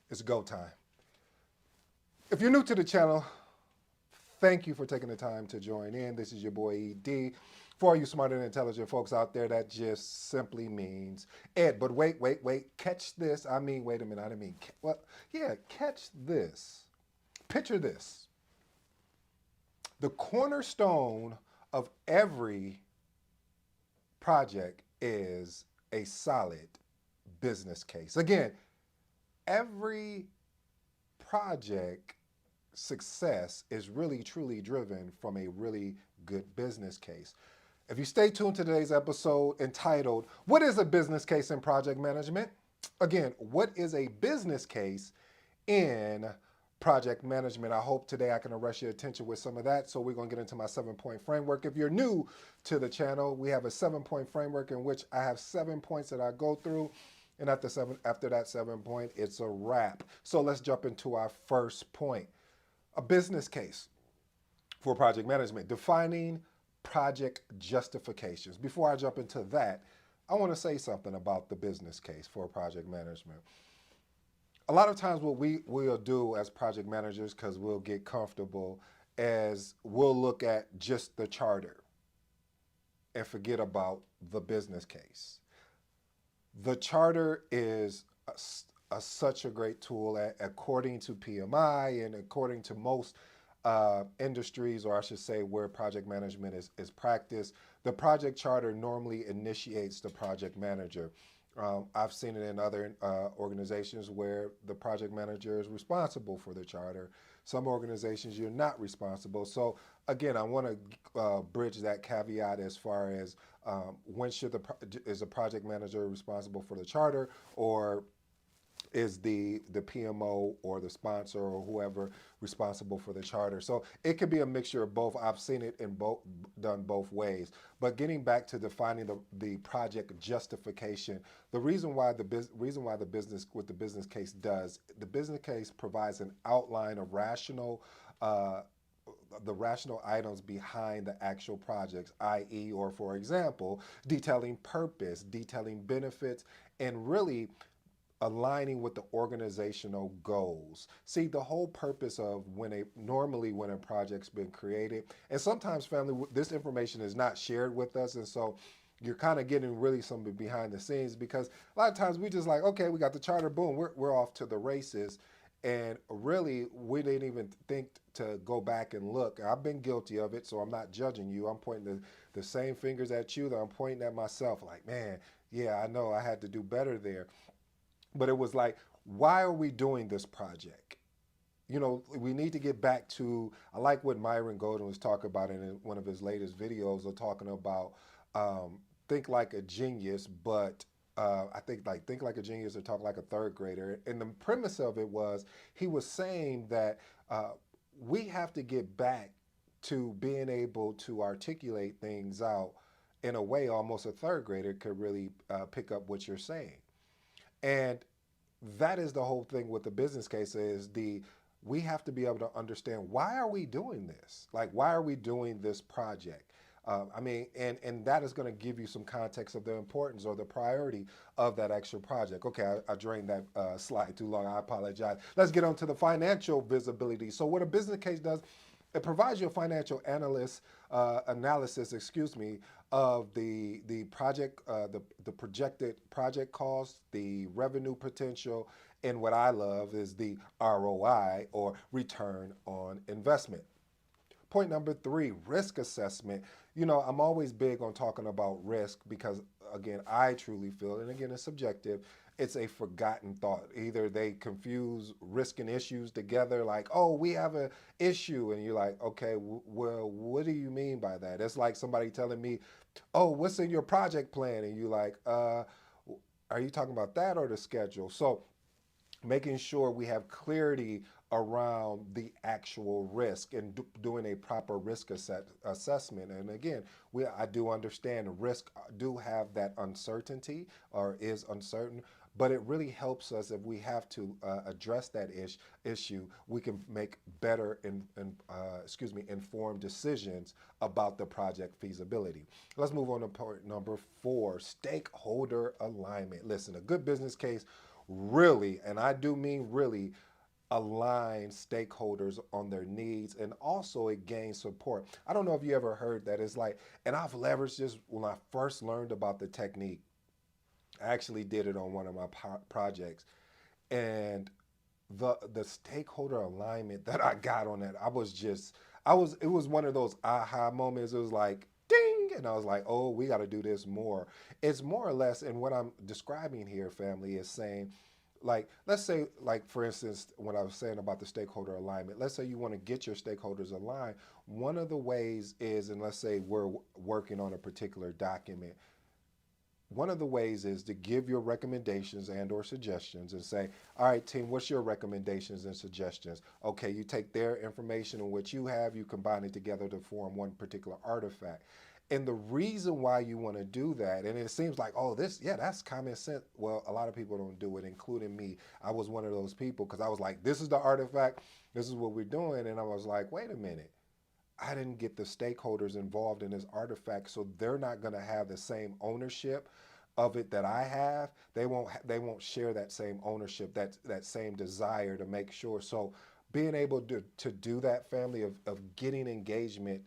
It's go time. If you're new to the channel, thank you for taking the time to join in. This is your boy ED. For all you smart and intelligent folks out there, that just simply means Ed. But wait. Catch this. I mean, wait a minute. I didn't mean, well, yeah, catch this. Picture this. The cornerstone of every project is a solid business case. Again, every project success is really truly driven from a really good business case. If you stay tuned to today's episode entitled, What is a Business Case in Project Management? Again, what is a business case in project management? I hope today I can arrest your attention with some of that. So we're going to get into my 7-point framework. If you're new to the channel, we have a 7-point framework in which I have 7 points that I go through. And after that 7 point, it's a wrap. So let's jump into our first point. A business case for project management, defining project justifications. Before I jump into that, I want to say something about the business case for project management. A lot of times what we will do as project managers, because we'll get comfortable, is we'll look at just the charter and forget about the business case. The charter is such a great tool, according to PMI and according to most industries, or I should say where project management is practiced. The project charter normally initiates the project manager. I've seen it in other organizations where the project manager is responsible for the charter. Some organizations you're not responsible. So again, I want to bridge that caveat as far as when is the project manager responsible for the charter, or is the PMO or the sponsor or whoever responsible for the charter. So it could be a mixture of both. I've seen it in done both ways. But getting back to defining the project justification, the reason why the business case does, the business case provides an outline of the rational items behind the actual projects, i.e., or for example, detailing purpose, detailing benefits, and really aligning with the organizational goals. See, the whole purpose of normally when a project's been created, and sometimes family, this information is not shared with us, and so you're kind of getting really some behind the scenes, because a lot of times we just like, okay, we got the charter, boom, we're off to the races. And really, we didn't even think to go back and look. I've been guilty of it, so I'm not judging you. I'm pointing the same fingers at you that I'm pointing at myself. Like, man, yeah, I know I had to do better there. But it was like, why are we doing this project? You know, we need to get back to, I like what Myron Golden was talking about in one of his latest videos, of talking about think like a genius, but I think like a genius or talk like a third grader. And the premise of it was, he was saying that we have to get back to being able to articulate things out in a way almost a third grader could really pick up what you're saying. And that is the whole thing with the business case, is we have to be able to understand, why are we doing this? Like, why are we doing this project? I mean, and that is going to give you some context of the importance or the priority of that actual project. Okay, I drained that slide too long. I apologize. Let's get on to the financial visibility. So what a business case does, it provides you a financial analysis, of the project, the projected project cost, the revenue potential, and what I love is the ROI, or return on investment. Point number 3, risk assessment. You know, I'm always big on talking about risk because, again, I truly feel, and again, it's subjective, it's a forgotten thought. Either they confuse risk and issues together, like, oh, we have an issue, and you're like, okay, well, what do you mean by that? It's like somebody telling me, oh, what's in your project plan? And you're like, are you talking about that or the schedule? So making sure we have clarity around the actual risk and doing a proper risk assessment. And again, I do understand risk do have that uncertainty, or is uncertain, but it really helps us if we have to address that issue. We can make better informed decisions about the project feasibility. Let's move on to point number 4, stakeholder alignment. Listen, a good business case really, and I do mean really, align stakeholders on their needs, and also it gains support. I don't know if you ever heard that. It's like, and I've leveraged this when I first learned about the technique. I actually did it on one of my projects, and the stakeholder alignment that I got on that, it was one of those aha moments. It was like ding, and I was like, oh, we got to do this more. It's more or less, and what I'm describing here, family, is saying, like, let's say, like, for instance, when I was saying about the stakeholder alignment, let's say you want to get your stakeholders aligned. One of the ways is, and let's say we're working on a particular document, one of the ways is to give your recommendations and or suggestions and say, all right, team, what's your recommendations and suggestions? Okay, you take their information and what you have, you combine it together to form one particular artifact. And the reason why you want to do that, and it seems like, oh, this, yeah, that's common sense. Well, a lot of people don't do it, including me. I was one of those people because I was like, this is the artifact, this is what we're doing. And I was like, wait a minute. I didn't get the stakeholders involved in this artifact, so they're not going to have the same ownership of it that I have. They won't share that same ownership, that same desire to make sure. So being able to do that, family, of getting engagement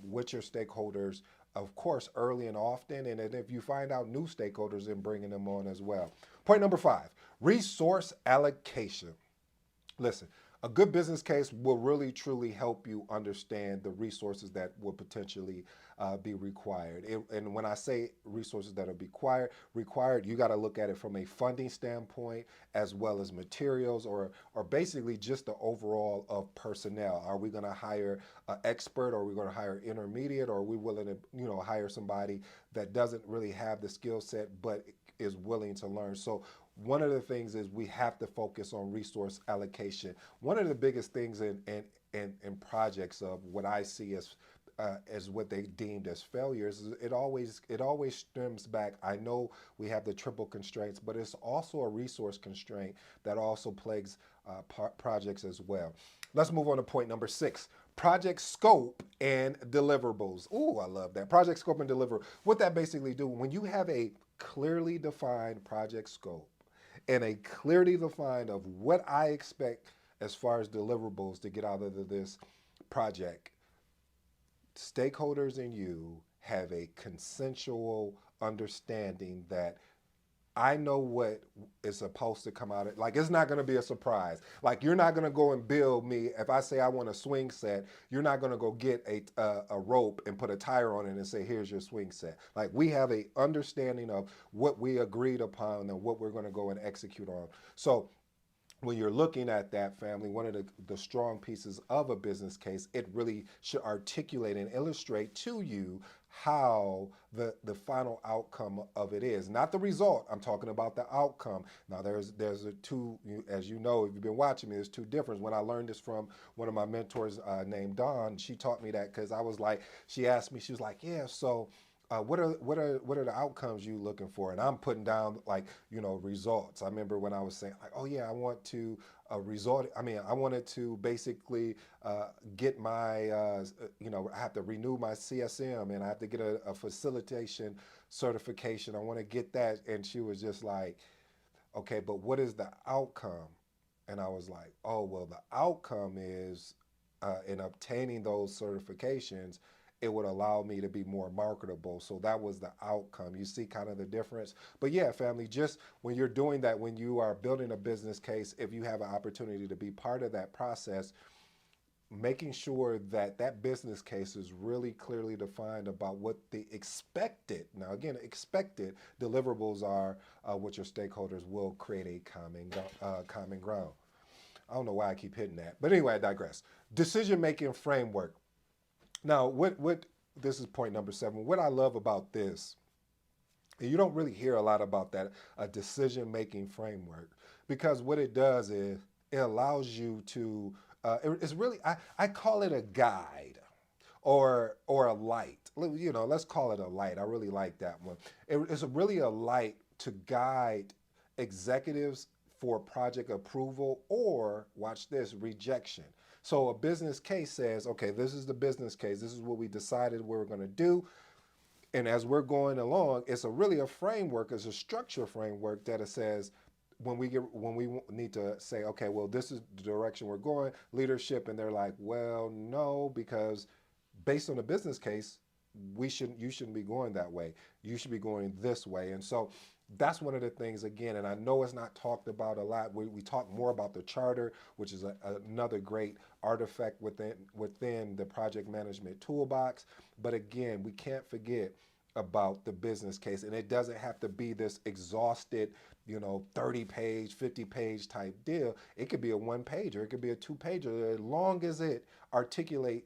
with your stakeholders, of course, early and often, and then if you find out new stakeholders, then bringing them on as well. Point number 5, resource allocation. Listen, a good business case will really truly help you understand the resources that will potentially be required. And when I say resources that are required, you got to look at it from a funding standpoint as well as materials, or basically just the overall of personnel. Are we going to hire an expert, or are we going to hire intermediate, or are we willing to hire somebody that doesn't really have the skill set but is willing to learn? So one of the things is we have to focus on resource allocation. One of the biggest things in projects of what I see as what they deemed as failures, it always stems back. I know we have the triple constraints, but it's also a resource constraint that also plagues projects as well. Let's move on to point number 6. Project scope and deliverables. Ooh, I love that. Project scope and deliver. What that basically do, when you have a clearly defined project scope and a clearly defined of what I expect as far as deliverables to get out of this project, stakeholders and you have a consensual understanding that I know what is supposed to come out of it. Like, it's not going to be a surprise. Like, you're not going to go and build me. If I say I want a swing set, you're not going to go get a rope and put a tire on it and say, here's your swing set. Like, we have a understanding of what we agreed upon and what we're going to go and execute on. So when you're looking at that, family, one of the strong pieces of a business case, it really should articulate and illustrate to you how the final outcome of it is. Not the result, I'm talking about the outcome. Now there's a two, as you know, if you've been watching me, there's two differences. When I learned this from one of my mentors named Dawn, she taught me that because I was like, she asked me, she was like, yeah, so what are the outcomes you looking for? And I'm putting down, like, results. I remember when I was saying, like, oh yeah, I want to result. I mean, I wanted to basically get my I have to renew my CSM, and I have to get a facilitation certification. I want to get that. And she was just like, okay, but what is the outcome? And I was like, oh, well, the outcome is in obtaining those certifications, it would allow me to be more marketable. So that was the outcome. You see kind of the difference. But yeah, family, just when you're doing that, when you are building a business case, if you have an opportunity to be part of that process, making sure that that business case is really clearly defined about what the expected, now again, expected deliverables are, with your stakeholders will create a common ground. I don't know why I keep hitting that, but anyway, I digress. Decision-making framework. Now, what this is point number 7. What I love about this, and you don't really hear a lot about that, a decision-making framework, because what it does is it allows you to, it's really, I call it a guide or a light. Let's call it a light. I really like that one. It's really a light to guide executives for project approval or, watch this, rejection. So a business case says, okay, this is the business case. This is what we decided we were going to do. And as we're going along, it's really a framework, it's a structure framework that it says, when we need to say, okay, well, this is the direction we're going, leadership, and they're like, well, no, because based on the business case, you shouldn't be going that way. You should be going this way. And so that's one of the things, again, and I know it's not talked about a lot. We talk more about the charter, which is another great artifact within the project management toolbox. But again, we can't forget about the business case, and it doesn't have to be this exhausted 30-page 50-page type deal. It could be a one pager, it could be a two pager, as long as it articulate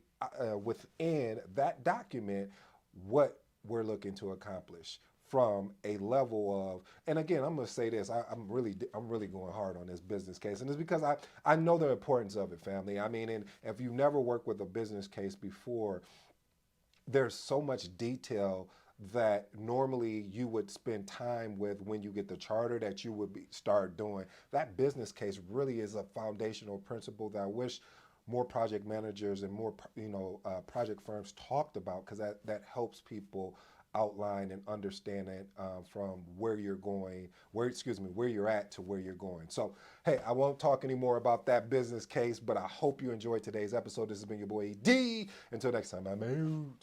within that document what we're looking to accomplish from a level of, and again, I'm going to say this, I'm really going hard on this business case, and it's because I know the importance of it, family. I mean, and if you've never worked with a business case before, there's so much detail that normally you would spend time with when you get the charter that you would start doing. That business case really is a foundational principle that I wish more project managers and more project firms talked about, because that helps people outline and understand it from where you're going, where you're at to where you're going. So, hey, I won't talk anymore about that business case, but I hope you enjoyed today's episode. This has been your boy D. Until next time, I'm out.